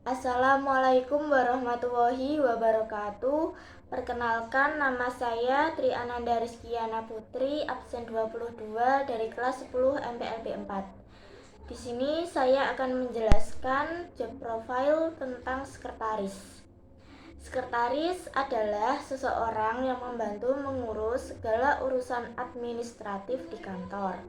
Assalamualaikum warahmatullahi wabarakatuh. Perkenalkan, nama saya Tri Ananda Rizkiana Putri, absen 22 dari kelas 10 MPLB 4. Di sini saya akan menjelaskan job profile tentang sekretaris. Sekretaris adalah seseorang yang membantu mengurus segala urusan administratif di kantor.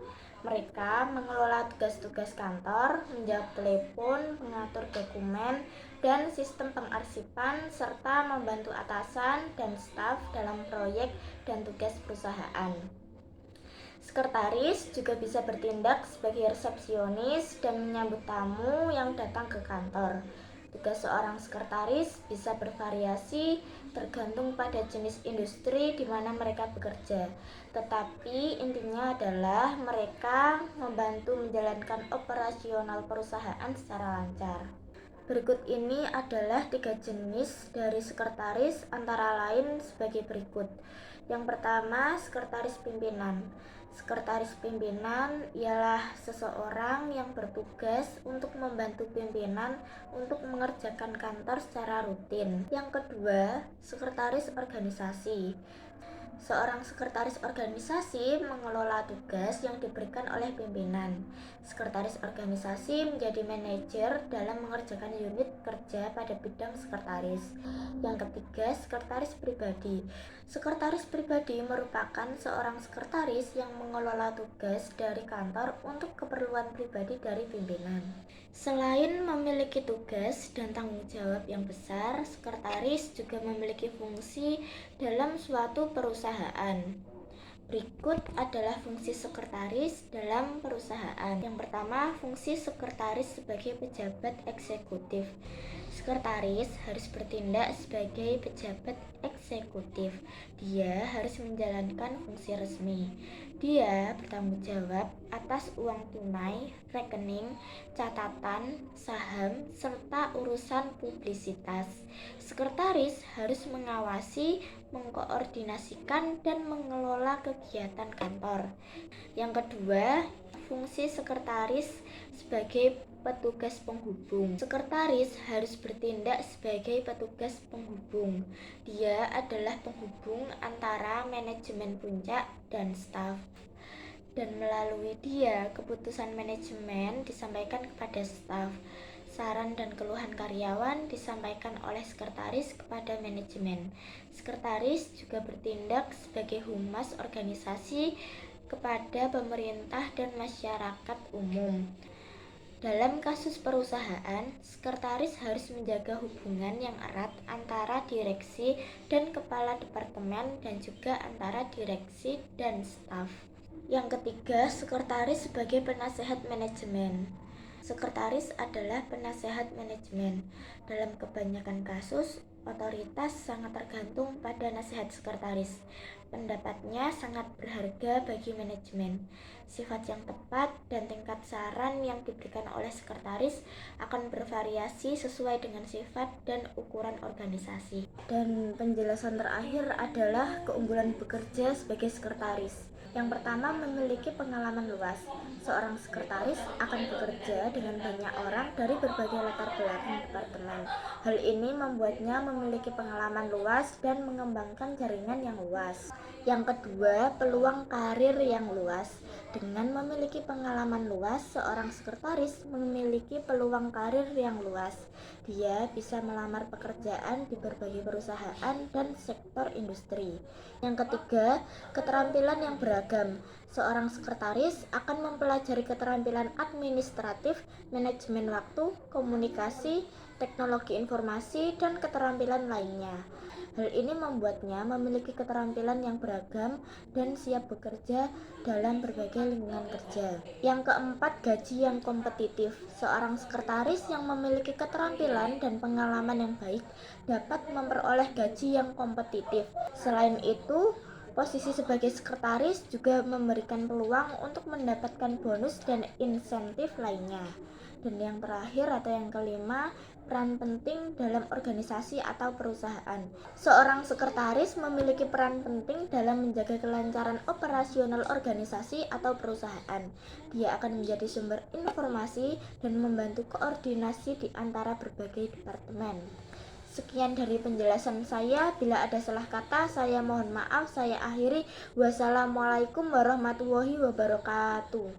Mereka mengelola tugas-tugas kantor, menjawab telepon, mengatur dokumen, dan sistem pengarsipan, serta membantu atasan dan staf dalam proyek dan tugas perusahaan. Sekretaris juga bisa bertindak sebagai resepsionis dan menyambut tamu yang datang ke kantor. Tugas seorang sekretaris bisa bervariasi tergantung pada jenis industri di mana mereka bekerja. Tetapi intinya adalah mereka membantu menjalankan operasional perusahaan secara lancar. Berikut ini adalah 3 jenis dari sekretaris antara lain sebagai berikut. Yang pertama, sekretaris pimpinan. Sekretaris pimpinan ialah seseorang yang bertugas untuk membantu pimpinan untuk mengerjakan kantor secara rutin. Yang kedua, sekretaris organisasi. Seorang sekretaris organisasi mengelola tugas yang diberikan oleh pimpinan. Sekretaris organisasi menjadi manajer dalam mengerjakan unit kerja pada bidang sekretaris. Yang ketiga, sekretaris pribadi. Sekretaris pribadi merupakan seorang sekretaris yang mengelola tugas dari kantor untuk keperluan pribadi dari pimpinan. Selain memiliki tugas dan tanggung jawab yang besar, sekretaris juga memiliki fungsi dalam suatu perusahaan. Berikut adalah fungsi sekretaris dalam perusahaan. Yang pertama, fungsi sekretaris sebagai pejabat eksekutif. Sekretaris harus bertindak sebagai pejabat eksekutif. Dia harus menjalankan fungsi resmi. Dia bertanggung jawab atas uang tunai, rekening, catatan, saham, serta urusan publisitas. Sekretaris harus mengawasi, mengkoordinasikan, dan mengelola kegiatan kantor. Yang kedua, fungsi sekretaris sebagai petugas penghubung. Sekretaris harus bertindak sebagai petugas penghubung. Dia adalah penghubung antara manajemen puncak dan staf. Dan melalui dia, keputusan manajemen disampaikan kepada staf. Saran dan keluhan karyawan disampaikan oleh sekretaris kepada manajemen. Sekretaris juga bertindak sebagai humas organisasi kepada pemerintah dan masyarakat umum. Dalam kasus perusahaan, sekretaris harus menjaga hubungan yang erat antara direksi dan kepala departemen dan juga antara direksi dan staf. Yang ketiga, sekretaris sebagai penasehat manajemen. Sekretaris adalah penasehat manajemen. Dalam kebanyakan kasus, otoritas sangat tergantung pada nasihat sekretaris. Pendapatnya sangat berharga bagi manajemen. Sifat yang tepat dan tingkat saran yang diberikan oleh sekretaris akan bervariasi sesuai dengan sifat dan ukuran organisasi. Dan penjelasan terakhir adalah keunggulan bekerja sebagai sekretaris. Yang pertama, memiliki pengalaman luas. Seorang sekretaris akan bekerja dengan banyak orang dari berbagai latar belakang departemen. Hal ini membuatnya memiliki pengalaman luas dan mengembangkan jaringan yang luas. Yang kedua, peluang karir yang luas. Dengan memiliki pengalaman luas, seorang sekretaris memiliki peluang karir yang luas. Dia bisa melamar pekerjaan di berbagai perusahaan dan sektor industri. Yang ketiga, keterampilan yang beragam. Seorang sekretaris akan mempelajari keterampilan administratif, manajemen waktu, komunikasi, teknologi informasi, dan keterampilan lainnya. Hal ini membuatnya memiliki keterampilan yang beragam dan siap bekerja dalam berbagai lingkungan kerja. Yang keempat, gaji yang kompetitif. Seorang sekretaris yang memiliki keterampilan dan pengalaman yang baik dapat memperoleh gaji yang kompetitif. Selain itu, posisi sebagai sekretaris juga memberikan peluang untuk mendapatkan bonus dan insentif lainnya. Dan yang terakhir atau yang kelima, peran penting dalam organisasi atau perusahaan. Seorang sekretaris memiliki peran penting dalam menjaga kelancaran operasional organisasi atau perusahaan. Dia akan menjadi sumber informasi dan membantu koordinasi di antara berbagai departemen. Sekian dari penjelasan saya. Bila ada salah kata, saya mohon maaf. Saya akhiri. Wassalamualaikum warahmatullahi wabarakatuh.